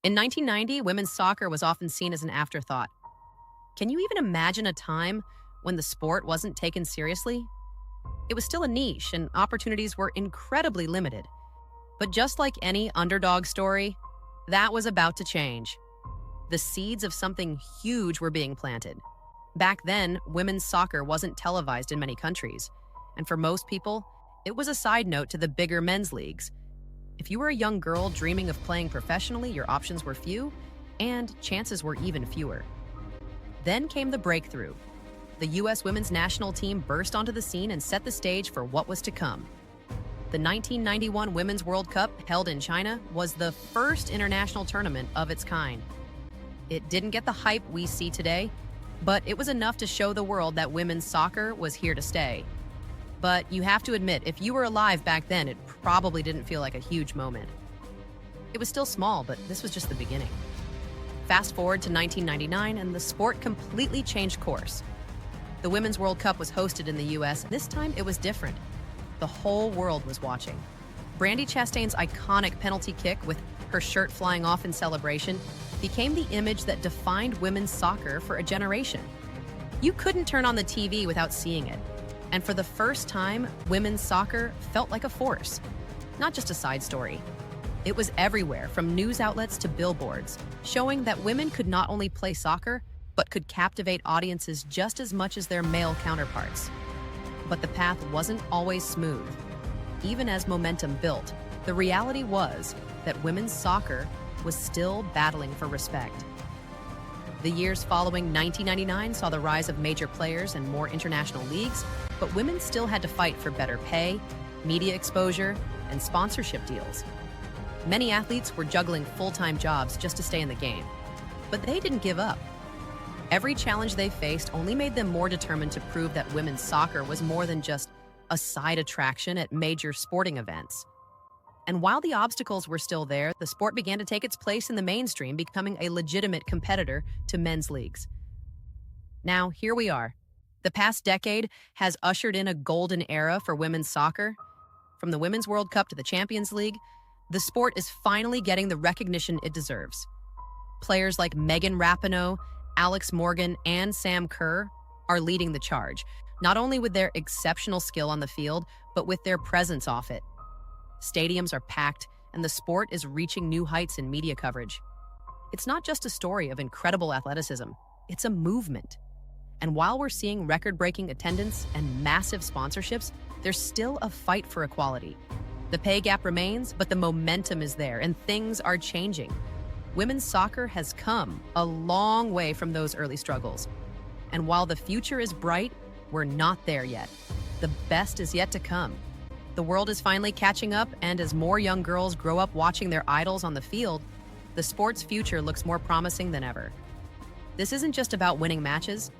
In 1990, women's soccer was often seen as an afterthought. Can you even imagine a time when the sport wasn't taken seriously? It was still a niche and opportunities were incredibly limited. But just like any underdog story, that was about to change. The seeds of something huge were being planted. Back then, women's soccer wasn't televised in many countries, and for most people, it was a side note to the bigger men's leagues. If you were a young girl dreaming of playing professionally, your options were few, and chances were even fewer. Then came the breakthrough. The U.S. women's national team burst onto the scene and set the stage for what was to come. The 1991 Women's World Cup, held in China, was the first international tournament of its kind. It didn't get the hype we see today, but it was enough to show the world that women's soccer was here to stay. But you have to admit, if you were alive back then, it probably didn't feel like a huge moment. It was still small, but this was just the beginning. Fast forward to 1999, and the sport completely changed course. The Women's World Cup was hosted in the U.S. This time, it was different. The whole world was watching. Brandi Chastain's iconic penalty kick, with her shirt flying off in celebration, became the image that defined women's soccer for a generation. You couldn't turn on the TV without seeing it. And for the first time, women's soccer felt like a force, not just a side story. It was everywhere, from news outlets to billboards, showing that women could not only play soccer, but could captivate audiences just as much as their male counterparts. But the path wasn't always smooth. Even as momentum built, the reality was that women's soccer was still battling for respect. The years following 1999 saw the rise of major players and more international leagues, but women still had to fight for better pay, media exposure, and sponsorship deals. Many athletes were juggling full-time jobs just to stay in the game, but they didn't give up. Every challenge they faced only made them more determined to prove that women's soccer was more than just a side attraction at major sporting events. And while the obstacles were still there, the sport began to take its place in the mainstream, becoming a legitimate competitor to men's leagues. Now, here we are. The past decade has ushered in a golden era for women's soccer. From the Women's World Cup to the Champions League, the sport is finally getting the recognition it deserves. Players like Megan Rapinoe, Alex Morgan, and Sam Kerr are leading the charge, not only with their exceptional skill on the field, but with their presence off it. Stadiums are packed, and the sport is reaching new heights in media coverage. It's not just a story of incredible athleticism, it's a movement. And while we're seeing record-breaking attendance and massive sponsorships, there's still a fight for equality. The pay gap remains, but the momentum is there, and things are changing. Women's soccer has come a long way from those early struggles. And while the future is bright, we're not there yet. The best is yet to come. The world is finally catching up, and as more young girls grow up watching their idols on the field, the sport's future looks more promising than ever. This isn't just about winning matches.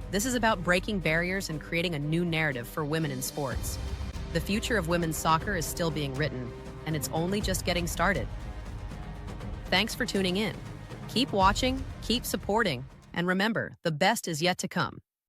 This is about breaking barriers and creating a new narrative for women in sports. The future of women's soccer is still being written, and it's only just getting started. Thanks for tuning in. Keep watching, keep supporting, and remember, the best is yet to come.